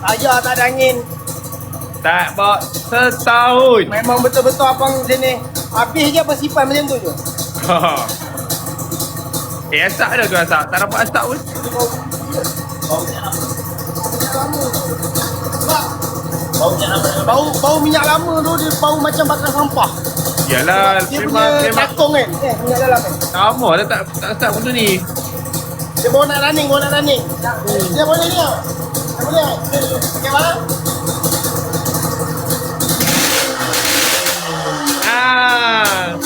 Ajar tak ada angin. Tak bawa setahun. Memang betul-betul abang sini. Habis je bersipan macam tu je. Asap dah tu asap. Tak dapat asap pun. Bau minyak lama tu dia bau macam bakar sampah. Yalah, Dia memang punya takung kan. Minyak dalam kan. sama dah tak asap benda ni. Dia bawa nak running. Dia boleh ni tau. Dia boleh. Okey bang. Ah.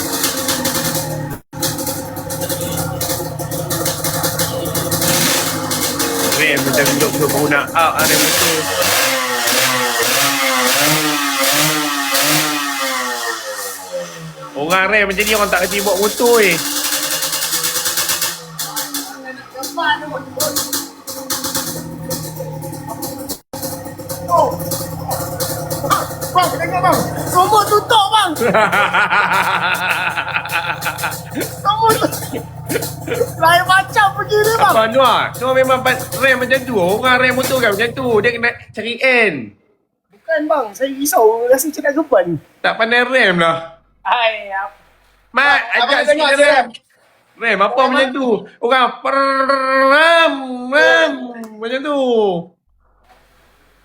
Rem macam duduk baru nak up rem motor. Orang rem macam ni orang tak kerti bawa motor Oh. Bang, dengar bang. Semua tutup bang. Semua tutup. Lain macam pergi ni bang. Abang Noah memang rem macam tu. Orang rem motor kan macam tu. Dia kena cari N. Bukan bang, saya risau rasa macam nak geban. Tak pandai rem lah. Hai, Mat, ajak sikit rem. Rem apa macam tu? Orang rem macam tu.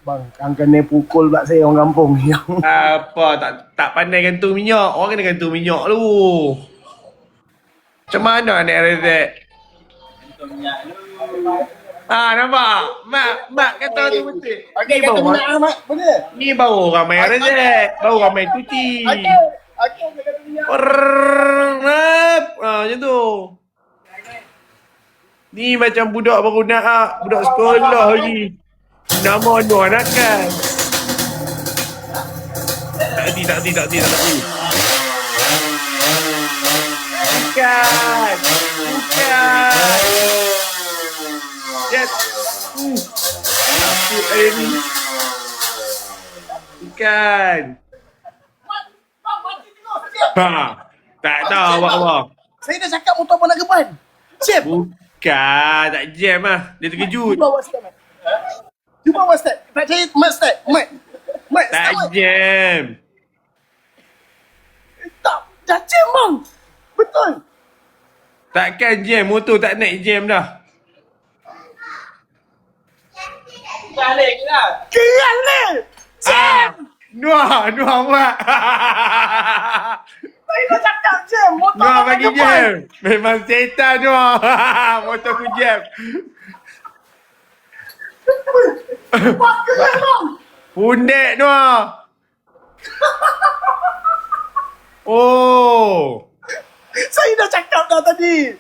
Bang, kang kena pukul pula saya orang kampung yang Apa tak pandai gantung minyak. Orang kena gantung minyak dulu. Macam mana naik rezek? Gantung minyak dulu. Nampak? Mak kata tu betul. okey Ni kata baru- minyak amat betul. Ni baru ramai rezek. Baru ramai cuci. Okey kata minyak. Macam tu. Ni macam budak baru nak, budak sekolah lagi. Nama Noah nak kan? Tak reti. Bukan. Yes. Apa air ni? Bukan. Bang, mati tengok. Tak tahu apa. Saya dah cakap motor abang nak geban. Jam. Bukan, tak jam lah. Dia terkejut. Cuba awak start, Mat. Cuba awak start. Tak saya, Mat start. Mat, start, Tak Mat. jam. Tak, dah jam, bang. Betul. Takkan jam, motor tak naik jam dah. Balik ke lah. Keral ni. Jam. Noah buat. Saya dah cakap jam. Motor Noah abang nak bagi geban. jam. Memang setan Noah. Motor ku jam. Bang, keral, bang. Pundek Noah. Oh. Saya dah cakap dah tadi.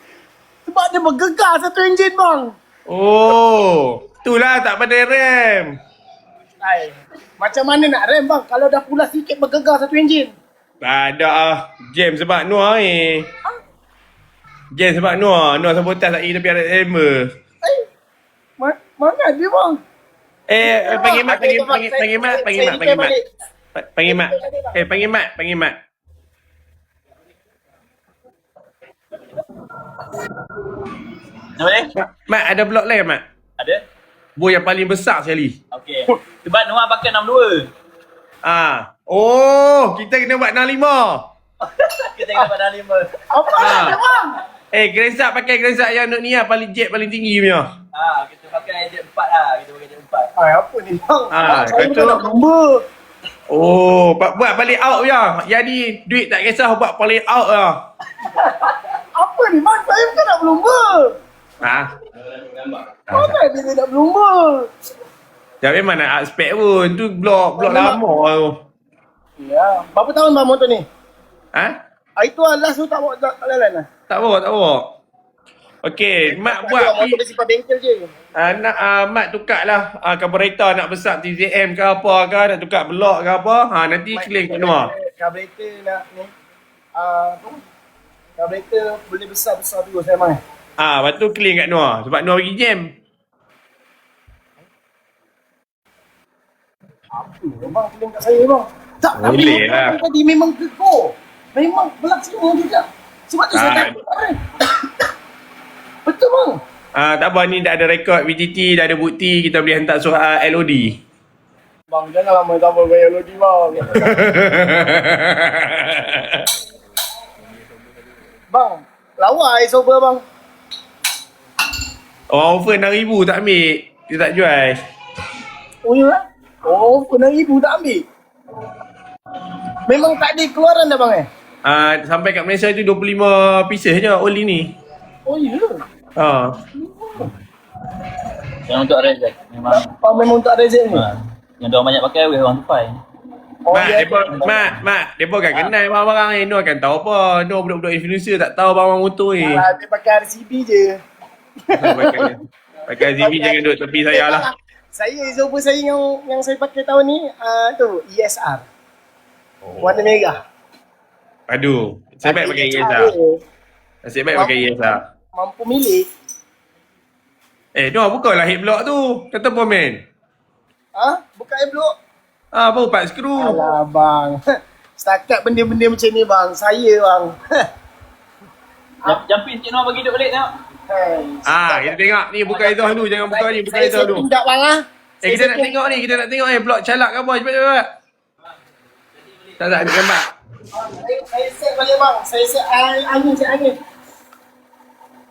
Sebab dia bergegar satu enjin, bang. Oh. Itulah tak pandai rem. Hai. Macam mana nak rem, bang? Kalau dah pula sikit bergegar satu enjin. Tak ada ah. Jam sebab Noah Jam sebab Noah sabotaj lagi tapi ada timer. Mana dia, bang? Panggil mat. Okey, Panggil mat. saya repair balik. Panggil mat. Panggil mat. Apa ni? Mat ada blok lain mat. Ada? Bor yang paling besar sekali. Okey. Sebab Noah pakai 62. Oh, kita kena buat 65. Kita kena dapat 65. Apa dia, bang? Grensak pakai grensak yang ni lah paling jet paling tinggi punya. Kita pakai jet 4 lah. Kita pakai jet 4. Hai, apa ni, bang? Saya kata- bukan nak berlumba. Oh, buat balik out punya. Jadi duit tak kisah buat balik out lah. Apa ni, bang? Saya bukan nak berlumba. Mana dia nak berlumba? Tapi mana nak spek pun. Tu blok lama tu. Ya. Berapa tahun bang motor ni? Itu lah last tu tak bawa tak lalan lah. Tak bawa. Okey, mak buat motor dia simpan bengkel je. nak mak tukar lah carburetor nak besar TZM ke apa ke, nak tukar blok ke apa. Nanti claim kat Noah. Carburetor nak ni. Carburetor boleh besar-besar terus memang. Lepas tu claim kat Noah sebab Noah bagi jam. Apa bang claim kat saya, bang? Tak, Boleh tapi lah. tadi memang tegur. Memang belak semua juga. Sebab tu saya Ah. takut tak rem. Betul, bang. Tak apa, ni dah ada rekod VTT, dah ada bukti, kita boleh hantar surat LOD. Bang, janganlah main sama bayar lodi bang. Bang, lawa air sober bang. Orang offer 6,000 tak ambil, dia tak jual. Oh ya? Oh, RM6,000 tak ambil. Memang tak ada keluaran dah bang Sampai kat Malaysia tu 25 pieces je oli ni. Oh ya? Yang untuk rezek memang. Oh, memang tak ada rezek ni? Yang diorang banyak pakai orang tupai. Oh, Mak, ya. depa kan kenal barang-barang ni. Nur akan tahu apa. Nur budak-budak influencer tak tahu barang motor ni. Dia pakai RCB je. Pakai ZB jangan duduk tepi saya lah. Saya sober saya yang saya pakai tahun ni tu ESR. Warna merah. Aduh, nasib baik pakai ESR. Nasib baik pakai ESR. Mampu milik. Nur bukalah head block tu. Kata apa men? Buka air blok. Baru 4 skru. Alah bang. Setakat benda-benda macam ni bang. Saya bang. Jumping Cik Noah bagi duduk balik tengok. Kita tengok ni buka itu dulu. Jangan buka ni, buka itu Saya dulu. tindak bang Kita nak tengok ni, kita nak tengok blok calak ke apa. Cepat. Tak ada gambar. Saya set balik bang. Saya set angin.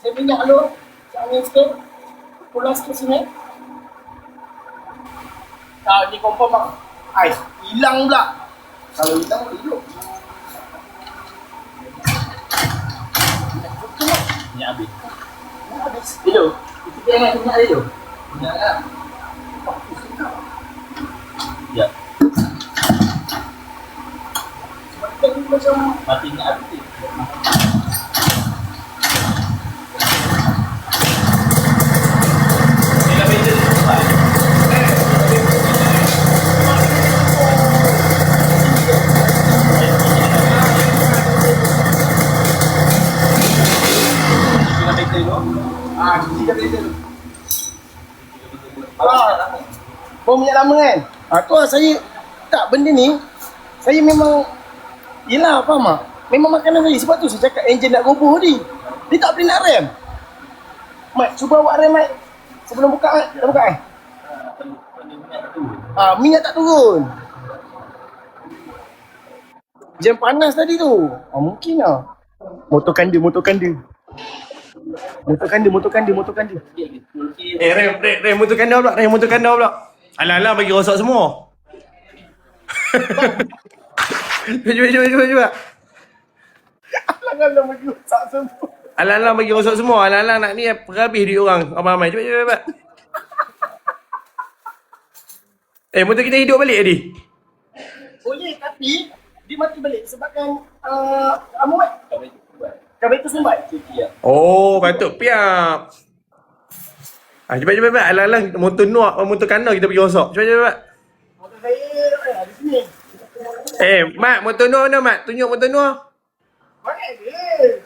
Saya minyak dulu. Set angin sikit. Pulang sikit sini. Ni confirm bang. Hilang pula. Kalau hilang hidup. Minyak habis. Hidup. Kita ingat minyak dia tu. Minyak lah. Ya. Macam Mati minyak habis. Bau minyak lama kan? Tu lah saya tak benda ni. Saya memang yelah faham tak? Memang makanan saya. Sebab tu saya cakap enjin nak roboh tadi. Dia tak boleh nak rem. Mat, cuba awak rem Mat. Sebelum buka Mat. Dah buka minyak tak turun. Jam panas tadi tu. Mungkin lah. Motor kanda. Motor kanda. Rem motor kandar pula. Alah bagi rosak semua. Cuba. Alang-alang bagi rosak semua. Alang-alang bagi rosak semua. Alang-alang nak ni perhabis duit orang. Ramai-ramai. Cepat. Motor kita hidup balik tadi. Boleh tapi dia mati balik sebabkan Mat. Kabel tu sumbat. Patut piap. Cepat. Alang-alang motor kandar kita pergi rosak. Cepat. Motor saya di sini. Mat, motor Nur mana Mat? Tunjuk motor Nur. Mana dia?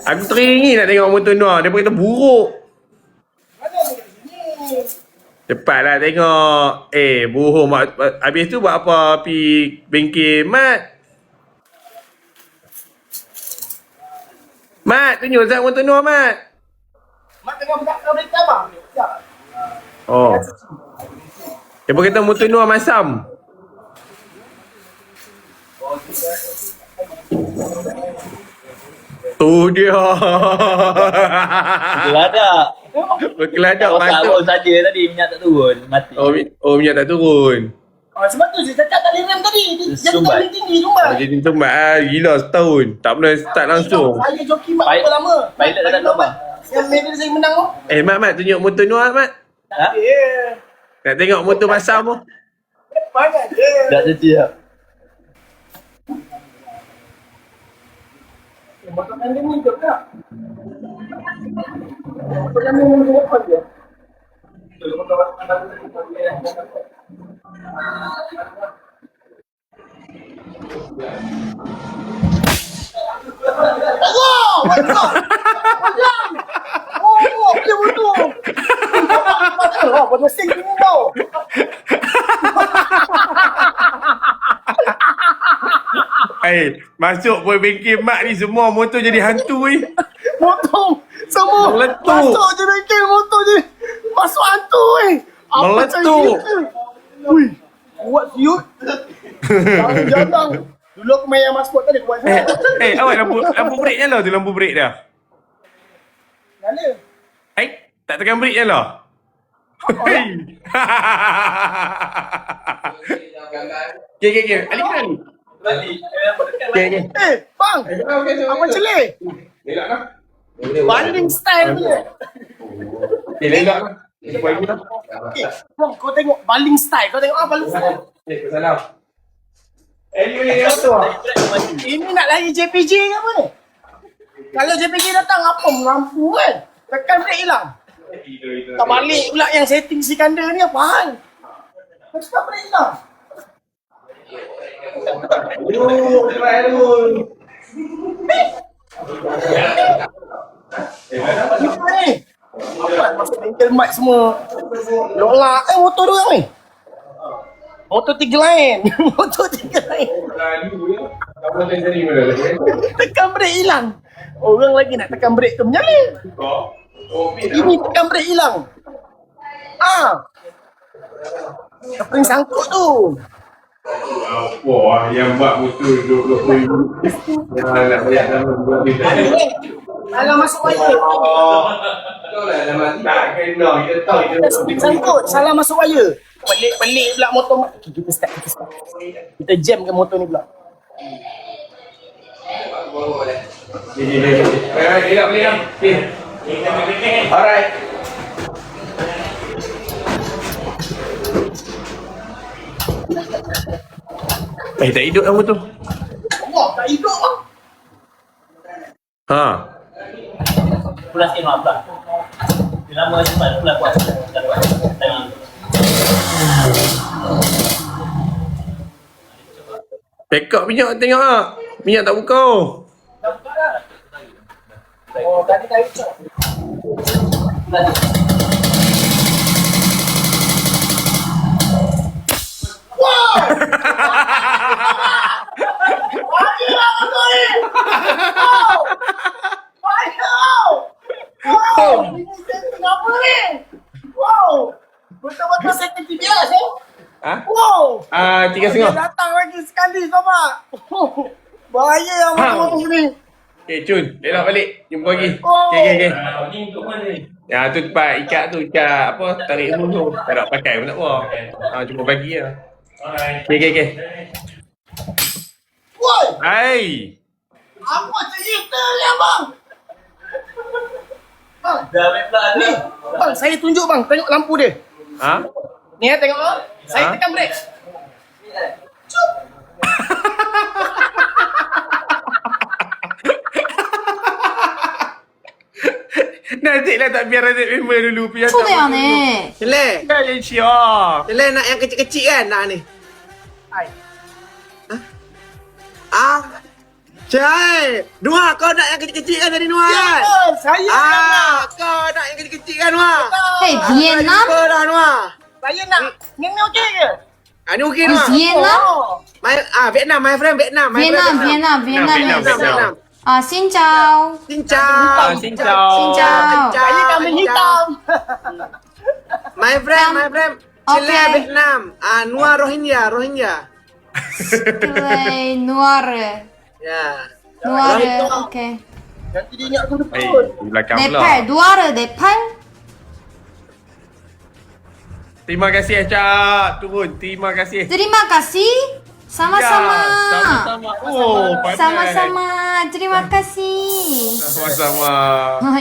Aku teringin nak tengok motor Nur. Dia kata buruk. Mana dia kat sini? Cepatlah tengok. Bohong. Habis tu buat apa? Pergi bengkel Mat. Mat, tunjuk Zat motor Nur Mat. Mat tengah buka kereta bang. Sekejap. Dia kata motor Nur masam. Tu dia. Geladak. Berkeladak Rosak patut. awak saja tadi minyak tak turun. Mati. Minyak tak turun. Sebab tu saya cakap tak boleh rem tadi. Dia jadi Sumbat. tak tinggi sumbat. Jadi tempat gila setahun. Tak pernah start langsung. Saya joki mak berapa lama? Pilot dah tak lama. Yang medal saya menang tu. Mat, tunjuk motor Nur Mat. Ya. Nak tengok motor masam tu. Mana dia? Dah setiap. Motor kandang ni hidup tak? Motor kandang ni hidup apa dia? Allah! Oh, dia betul. Pada sing ni tau. Masuk pun bengkel Mat ni semua motor jadi hantu ni. Motor Semua Meletup. masuk je bengkel motor je. Masuk hantu Apa Meletup. Ui, kuat siut. Jarang. Dulu aku main yang maskot tadi kuat siut. Awak lampu brek nyala tu, lampu brek dah. Nyala. Tak tekan brek nyala. Okay. Ali kena ni. Okay. Bang. Apa celik? Lelak lah. Baling style punya. Lelak lah. Buat lagi lah. Bang, kau tengok baling style. Kau tengok baling style. Kau salam. Ni tu lah. Ini nak lagi JPJ ke apa ni? Kalau JPJ datang apa melampu kan? Tekan brek hilang. Tak balik pula yang setting Sikandar ni apa hal? Tekan brek hilang. Apa ni? Apa masuk bengkel mic semua? Lola, motor dia ni. Motor tiga lain. Motor tiga lain. Tekan brek hilang. Orang lagi nak tekan brek tu menyala. Ini tekan brek hilang. Keping sangkut tu. Wah, yang buat motor RM20,000. Nak bayar nama buat ni. Alah masuk wire. Tak kena, kita tahu kita Keping sangkut. Salah masuk wire. Pelik-pelik pula motor. Okay, kita start. Kita jam ke motor ni pula. Alright. Tak hidup kamu tu. Wah, tak hidup bang. Ha. Pulas tengok apa? Dia lama cepat pulas kuat. Tengok. Backup minyak tengok ah. Minyak tak buka. Oh, tadi tak hidup. Wajiblah motor ni. Wow. Ini setting apa ni? Wow. Betul-betul setting TBS Ha? Wow. 3.5. Dia datang lagi sekali sahabat. Bahaya yang motor ni. Okay, Cun. Elok balik. Jumpa lagi. Oh. Okay. Ni untuk mana ni? Ya, tu tempat ikat tu. Ikat apa? Tarik rumah tu. Tak nak pakai pun tak apa. Jumpa pagi lah. Okay. Woi. Hai. Apa cerita ni abang? Bang, Dah ambil pula ni. Bang, saya tunjuk bang. Tengok lampu dia. Ha? Ni tengok bang. Saya Ha? tekan brek. Nazik lah tak biar Nazik member dulu. Biar そうだよね。 Cile, Kan Syah. Cile nak yang kecil-kecil kan nak ni? Hai. Cai, Nuah kau nak yang kecil-kecil kan tadi Nuah Ya, kan? bang. Saya nak. Kau nak yang kecil-kecil kan Nuah? 嘿，Vietnam？ Apa dah Nuah? Saya nak. Ni okey ke? Ni okey 你 Nuah. Vietnam？ Vietnam, my friend Vietnam. My friend Vietnam。啊，xin chào。 Xin chào. Xin chào. Xin chào. Saya kambing hitam. My friend. Cile Okay. Vietnam. Nuah Rohingya. Play noir。 Ya. noir。OK。 Nanti dia ingat aku Hai, depan. di belakang pula. 네팔 노아르 네팔? Terima kasih Acak. Turun. Terima kasih. Terima kasih. Sama-sama. Ya, sama-sama. Oh, pandai. sama-sama. Terima kasih. Sama-sama.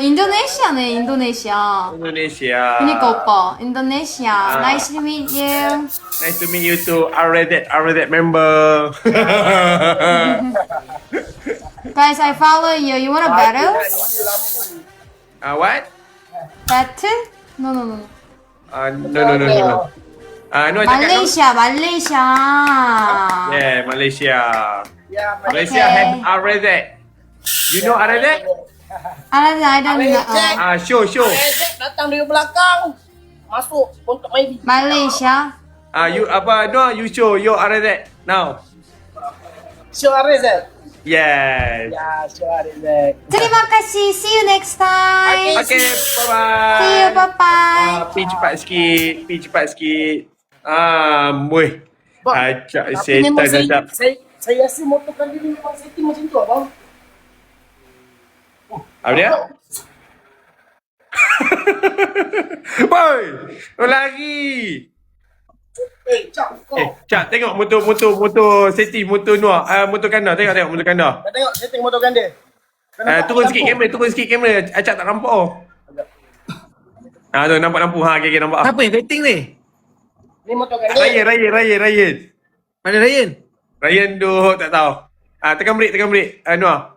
인도네시아네, 인도네시아. Indonesia. 그니까 오빠, 인도네시아. Nice to meet you. Nice to meet you too. Already member. Guys, I follow you. You want a battle? What? Battle? No. No. No, cakap Malaysia, Malaysia. Yeah, Malaysia. Ya, Malaysia Okay. has Already. You know Already? I don't know. Show. Ezek datang dari belakang. Masuk untuk main. Malaysia. You apa? No, you show your Already now. Show Arezek. Yes. Ya, sure Zack. Terima kasih. See you next time. Okay, bye-bye. See you. Bye-bye. Pergi cepat sikit. Muih. Bang, Acak tapi memang setan acak. saya rasa motor kali ni memang setting macam tu abang. Apa dia? Boy, lari. Cap kau. Cak, tengok motor safety, motor Noah. Motor kanda, tengok motor kanda. Dah tengok setting motor kan dia. Turun sikit kamera. Acak tak nampak oh. Tu nampak lampu. Okay, nampak. Siapa yang setting ni? Ni motor kan dia. Ryan. Mana Ryan? Ryan duduk tak tahu. Tekan break. Noah.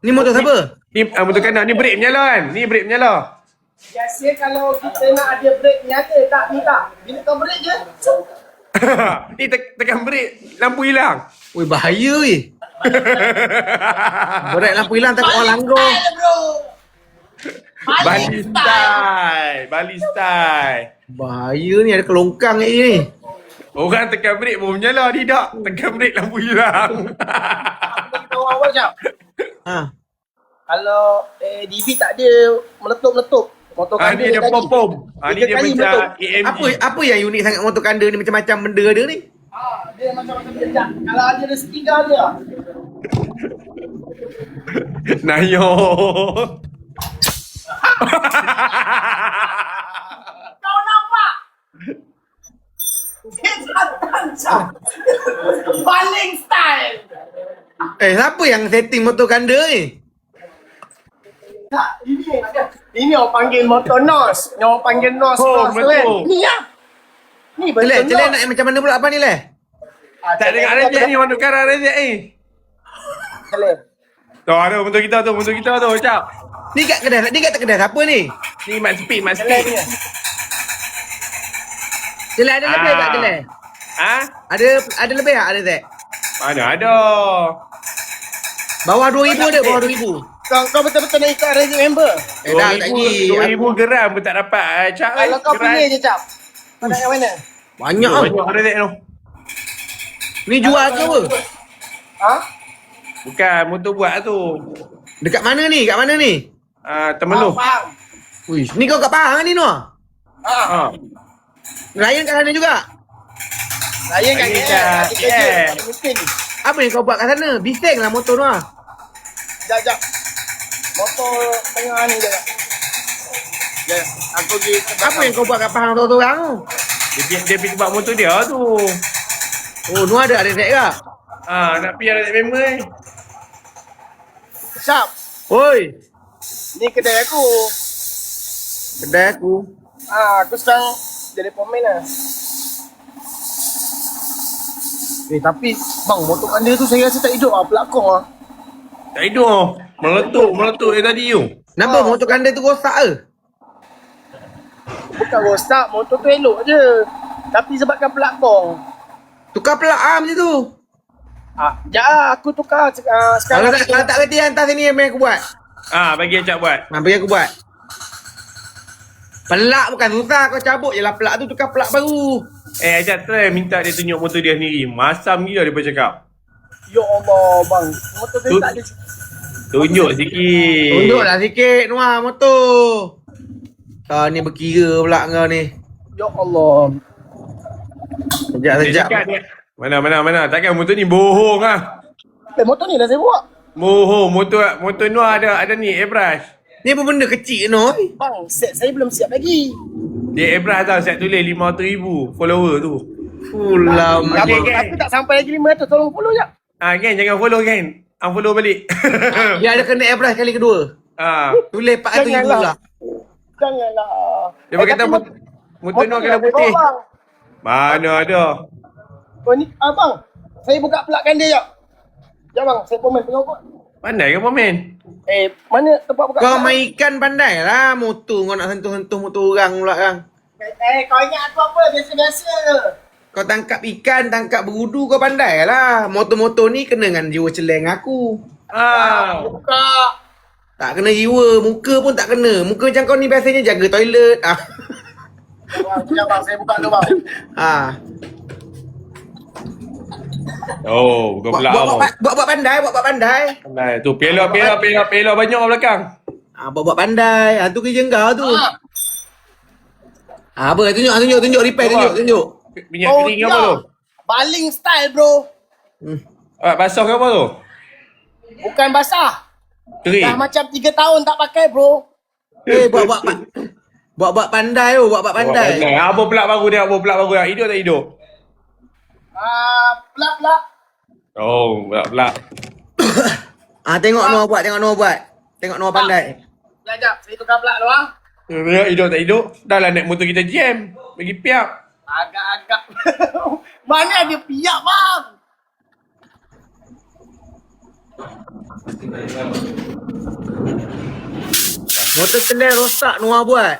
Ni motor siapa? Ni motor kanda, ni brake menyala kan? Ni brake menyala. Biasa kalau kita nak ada brake nyata tak ni tak. Bila kau brake je. Ni tekan brake, lampu hilang. Weh, bahaya weh. Berat lampu hilang takut orang langgar. Bali style. Bahaya ni, ada kelongkang ni. Orang tekan brake pun menyala, ni tak. Tekan brake lampu hilang. Kita awal Cap. Ha. Kalau DV tak ada meletup-meletup. Motor kan Ni ada pom-pom. Ni dia macam AMG. Apa yang unik sangat motor kanda ni, macam-macam benda ada ni? Dia macam-macam jejak. Kalau ada rezeki kau dia. Nayo. Kau nampak? Paling style. Siapa yang setting motor kanda ni? Tak, ini orang panggil motor NOS. Ni orang panggil NOS. Oh, NOS tu betul. kan. Ni lah. Ni betul Celek NOS. nak yang macam mana pula apa ni leh? Tak dengar Rezek ni, orang tukar Rezek ni. Celek. Ada motor kita tu, Cap. Ni kat kedai siapa ni? Ni mat speed. Celek ni. Celek ada lebih tak celek? Ada lebih tak ada Zek? Mana ada. Bawah 2,000 ada, bawah 2,000. Kau betul-betul nak ikut Rezek member. Tak lagi. 2,000 geram pun tak dapat, Cap. Kalau kau pilih je Cap. Kau nak yang mana? Banyak ah. Banyak Rezek tu. Ni jual ke apa? Ha? Bukan, motor buat tu. Dekat mana ni? Kat mana ni? Temeluh. Faham. Uish, ni kau kat Pahang ni Noah? Ha. Ryan kat sana juga? Ryan kat Ryan KL. kat Ada kerja. KL. Tak mungkin. Apa yang kau buat kat sana? Bising lah motor Noah. Sekejap. Motor tengah ni je. Ya, aku pergi ke Apa belakang. yang kau buat kat Pahang seorang-seorang tu? Dia pergi buat motor dia tu. Oh, Noah ada Zek ke? Nak pergi Rezek member ni. Cap. Oi, Ni kedai aku. kedai aku. Aku sekarang jadi pemain lah. Tapi bang, motor kanda tu saya rasa tak hidup pelakon lah. Tak hidup. Meletup tadi tu. Kenapa motor kanda tu rosak ke? Bukan rosak, motor tu elok je. Tapi sebabkan pelakon. Tukar pelak macam tu. Aku tukar sekarang. Kalau tak kerti hantar sini yang aku buat. Bagi Acak buat. Bagi aku buat. Pelak bukan susah, kau cabut je lah pelak tu, tukar pelak baru. Acak try minta dia tunjuk motor dia sendiri. Masam gila dia bercakap. Ya Allah bang, motor tu tak ada. Tunjuk sikit. Tunjuklah sikit Noah motor. Ni berkira pula kau ni. Ya Allah. Dia Sekejap. cakap dia. Mana. Takkan motor ni bohong ah. Motor ni dah saya buat. Bohong. Motor Noah ada ni airbrush. Ni apa benda kecil Noah? Bang, set saya belum siap lagi. Dia airbrush tau. Saya tulis 500,000 follower tu. Pulang. Aku tak sampai lagi 500, tolong follow je. Gen jangan follow Gen. Unfollow balik. Dia ada kena airbrush kali kedua. Tulis 400,000 Janganlah. lah. Janganlah. Dia berkata motor Noah kena putih. Bang. Mana ada. Oh ni, abang. Saya buka pelakkan dia jap. Ya bang, saya komen tengok kot. Pandai ke pemain? Mana tempat buka Kau pelak? main ikan pandai lah. Motor kau nak sentuh-sentuh motor orang pula kan. Kau ingat aku apa? Biasa-biasa je. Kau tangkap ikan, tangkap berudu kau pandai lah. Motor-motor ni kena dengan jiwa celeng aku. Buka. Tak kena jiwa, muka pun tak kena. Muka macam kau ni biasanya jaga toilet. Bang, sekejap bang, saya buka dulu bang. Oh, bukan pula abang. Buat pandai, buat pandai. Pandai. Tu, piala banyak kat belakang. Buat pandai. Tu kerja kau tu. Apa? Tunjuk repair, tunjuk. Minyak kering apa tu? Baling style bro. Basah ke apa tu? Bukan basah. Kering. Dah macam 3 tahun tak pakai bro. Buat pandai tu, buat pandai. Apa pelak baru dia? Hidup tak hidup? Pelak-pelak. Oh, pelak. Tengok Noah buat. Tengok Noah pandai. Sekejap, saya tukar pelak dulu ah. Hidup tak hidup? Dah lah naik motor kita jam. Bagi piap. Agak-agak. Mana ada piap bang? Motor kendai rosak Noah buat.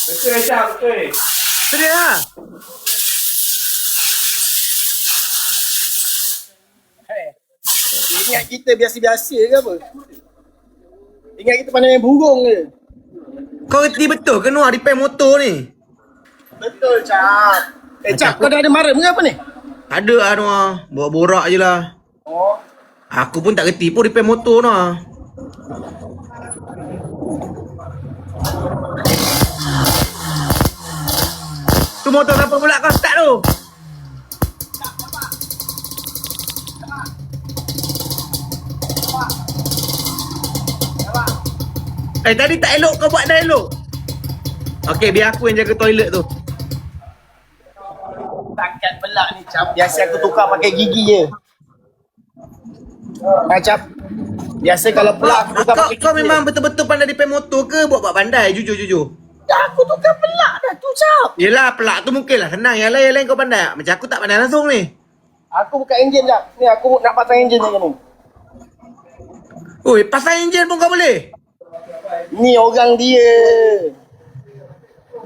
Betul Aisyah, betul. Tu dia lah. Ingat kita biasa-biasa ke apa? Ingat kita pandai main burung ke? Kau reti betul ke Noah repair motor ni? Betul Cap. Cap, kau dah ada marah ke apa ni? Ada lah Noah. Borak je lah. Oh. Aku pun tak reti pun repair motor Noah. Tu motor siapa pula kau start tu? Tadi tak elok kau buat dah elok. Okey, biar aku yang jaga toilet tu. Takkan pelak ni Cap. Biasa aku tukar pakai gigi je. Cap. Biasa kalau pelak aku tukar pakai gigi. Kau memang betul-betul pandai repair motor ke buat pandai? Jujur. Dah aku tukar pelak dah tu Cap. Yelah, pelak tu mungkin lah senang. Yang lain kau pandai. Macam aku tak pandai langsung ni. Aku buka enjin Cap. Ni aku nak pasang enjin lagi ni. Oi, pasang enjin pun kau boleh? Ni orang dia.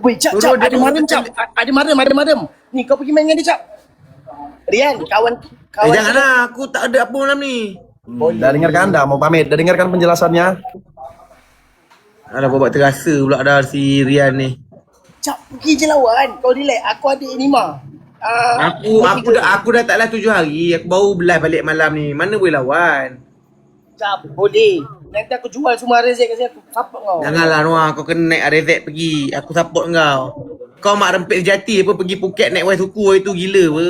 Weh Cap, Suruh dia ada madam Cap. Ada madam. Ni kau pergi main dengan dia Cap. Rian, kawan Janganlah, aku tak ada apa malam ni. Dah dengarkan dah, mau pamit. Dah dengarkan penjelasannya. Alah, buat terasa pula dah si Rian ni. Cap, pergi je lawan. Kau relax. Aku ada Enima. Aku dah taklah 7 hari. Aku baru belas balik malam ni. Mana boleh lawan? Cap, boleh. Nanti aku jual semua rezek kat sini. Aku support kau. Janganlah Noah, kau kena naik Arezek pergi. Aku support kau. Kau mak rempit sejati apa pergi Phuket naik Y suku itu gila apa?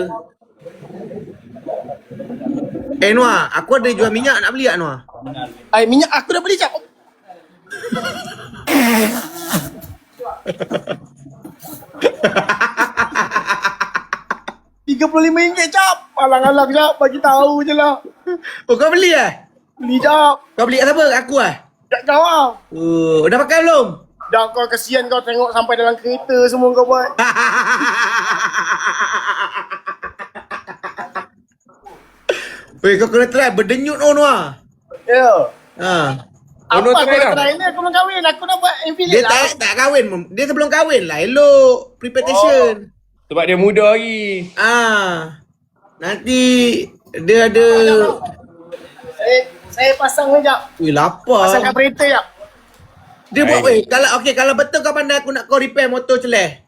Noah, aku ada jual minyak nak beli tak Noah? Minyak aku dah beli Cap. RM35 Cap. Alang-alang Cap, bagi tahu je lah. Oh, kau beli Beli Cap. Kau beli kat siapa? Kat aku Kat kau lah. Dah pakai belum? Dah kau kesian kau tengok sampai dalam kereta semua kau buat. Weh, kau kena try berdenyut Noah. Ya. Apa Ono aku try nak dah. try ni? Aku nak kahwin. Aku nak buat Dia Infinite lah. tak kahwin. Dia sebelum kahwin lah. Elok. Preparation. Sebab dia muda lagi. Nanti dia ada. Saya pasang ni Cap. Weh, lapar. Pasang carburetor Cap. Dia buat kalau betul kau pandai aku nak kau repair motor celeh.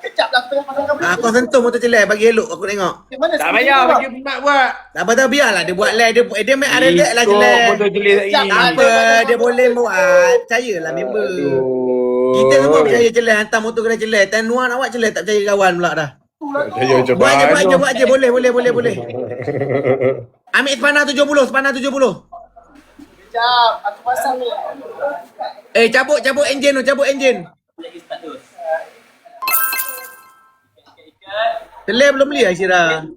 Kejap lah aku tengah pasang carburetor. Kau sentuh motor celeh bagi elok aku tengok. Mana Tak sini payah kau? bagi mak buat. Tak apa biarlah dia buat lah. Dia main Arezek lah celeh. Motor jelis lagi. Sekejap, Tak apa, dia boleh buat. Percayalah member. Kita semua percaya celeh. Hantar motor kena celeh. Tan Noah nak buat celeh tak percaya kawan pula dah. Saya cuba. Buat je. Boleh. Ambil sepanah 70. Kejap, aku pasang ni. Cabut enjin tu, cabut enjin. Lagi status. Celeh belum beli Aisyah.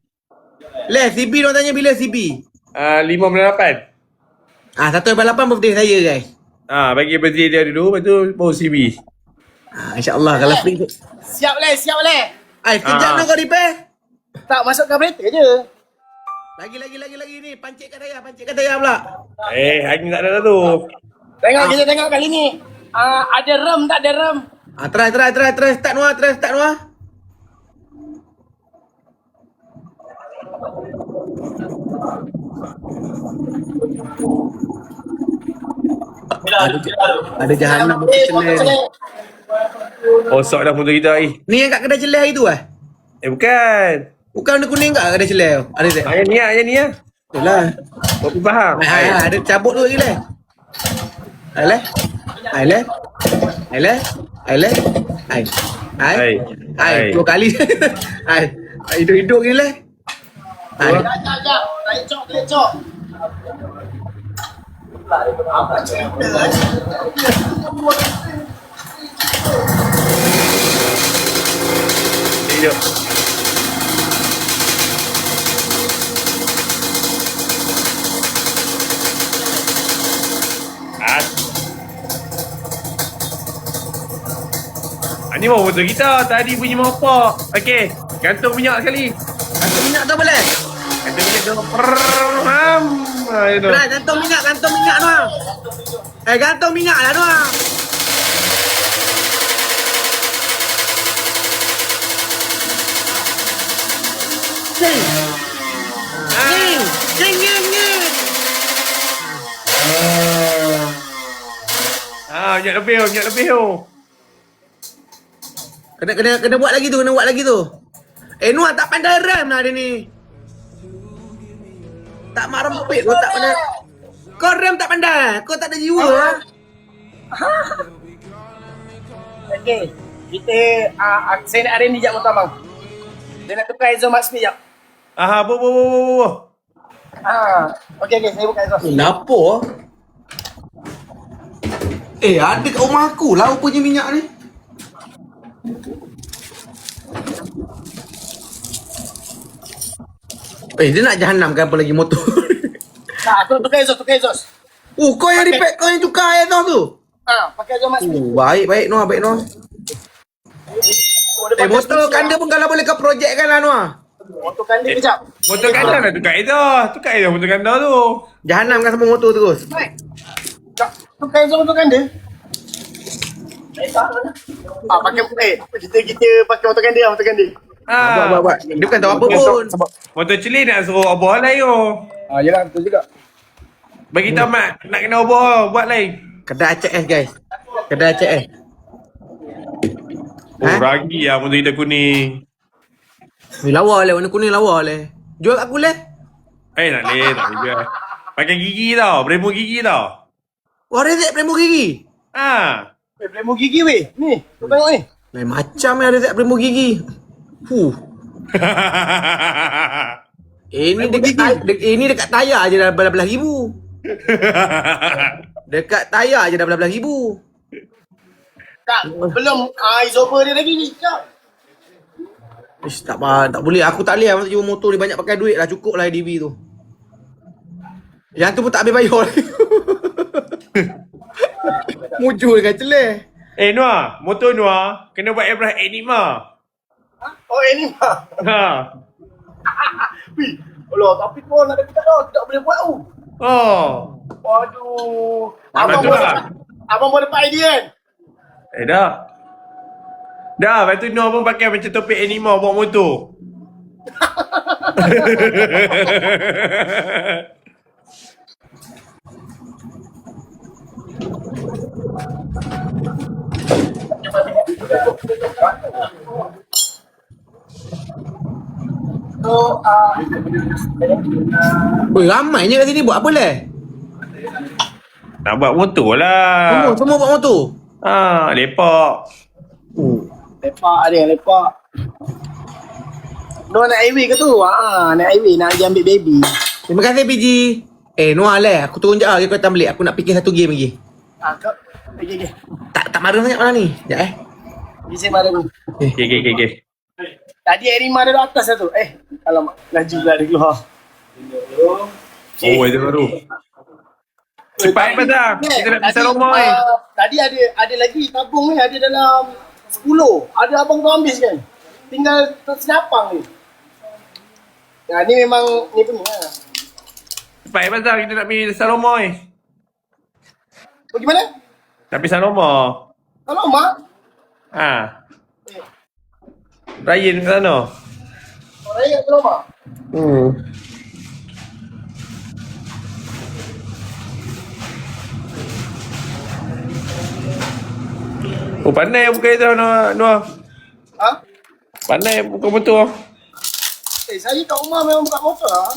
CB orang tanya bila CB? 5.8. 1.8 birthday saya guys. Bagi birthday dia dulu, lepas tu baru CB. InsyaAllah kalau free tu. Siap leh. Sekejap nak kau repair. Tak masuk carburetor je. Lagi ni. Pancit kat tayar pula. Hari tak ada dah tu. Kita tengok kali ni. Ada rem tak ada rem? Try. Start Noah. Ada jahanam motor celeh. Rosak dah motor kita ni. Ni yang kat kedai celeh hari tu Bukan. Bukan warna kuning ke ada celai tu? Ada tak? Yang ni lah. Itulah. Kopi faham. Ada cabut tu lagi lah. Alah. Alah. Alah. Alah. Ai. Dua kali. Ai. Hidup-hidup ni lah. Ai. Jap. Tarik cok. Apa cerita Hidup. Ni mau motor kita. Tadi bunyi motor. Okey. Gantung minyak sekali. Gantung minyak tu boleh? Gantung minyak tu. Itu. Berat, gantung minyak tu ah. Gantung minyak lah tu ah. Jeng. Minyak lebih tu. Kena buat lagi tu, Noah tak pandai rem lah dia ni. Tak mak rempit kau tak pandai. Kau rem tak pandai, kau tak ada jiwa lah. Okey. Kita saya nak arrange ni jap motor bang. Dia nak tukar exhaust speed jap. Bo. Okey saya buka exhaust. Kenapa? Ada kat rumah aku lah rupanya minyak ni. Dia nak jahanamkan apa lagi motor. Tukar exhaust. Kau yang repair, kau yang tukar exhaust tu. Pakai exhaust speed. Baik Noah. Motor kanda pun kalau boleh kau projek kan lah Noah. Motor kanda kejap. Motor kanda nak tukar exhaust. Tukar exhaust motor kanda tu. Jahanamkan semua motor terus. Baik. Tukar exhaust motor kanda. Pakai kita pakai motor kanda. Buat. Dia bukan tahu apa pun. Motor cili nak suruh obor lain tu. Yalah betul juga. Bagi tahu mak nak kena obor buat lain. Kedai ACS guys. Kedai ACS. Ragi lah motor kita kuning. Lawa le, warna kuning lawa le. Jual kat aku le. Tak boleh. Pakai gigi tau, beremu gigi tau. Rezek Primo gigi. Primo gigi weh. Ni, kau tengok ni. Lain macam yang Rezek Primo gigi. Ini dekat tayar je dah belas-belas ribu. Dekat tayar je dah belas-belas ribu. Tak, belum isover dia lagi. Tak boleh. Aku tak boleh lah jual motor ni banyak pakai duit lah. Cukup lah ADV tu. Yang tu pun tak habis bayar lagi. Mujur dengan celeh. Noah, motor Noah kena buat airbrush Enigma. Enigma. Wih, tapi kau nak dekat dah. Tak boleh buat tu. Waduh. Abang boleh dapat idea kan? Dah, lepas tu Noah pun pakai macam topik Enigma bawa motor. Ramainya kat sini buat apa le? Nak buat motor lah. Semua buat motor? Lepak. Lepak ada yang lepak. Noah nak highway ke tu? Nak highway, nak pergi ambil baby. Terima kasih PG. Noah le, aku turun je lah. Kau datang balik. Aku nak fikir satu game lagi. Kau, okay. Tak marah sangat mana ni? Sekejap Pergi saya marah dulu. Okay. Tadi Enigma ada atas lah tu. Alamak, laju pula dia keluar. Itu baru. Cepat pasal. Kita nak pisah rumah ni. Tadi ada lagi tabung ni. Ada dalam 10. Ada abang tu habis kan. Tinggal senapang ni. Ni memang ni punya lah. Cepat pasal. Kita nak pisah rumah ni. Bagaimana? Nak pisah rumah. Kalau mak? Ryan ke sana. Ryan ke rumah? Pandai buka itu Noah. Pandai buka motor. Saya kat rumah memang buka motor lah.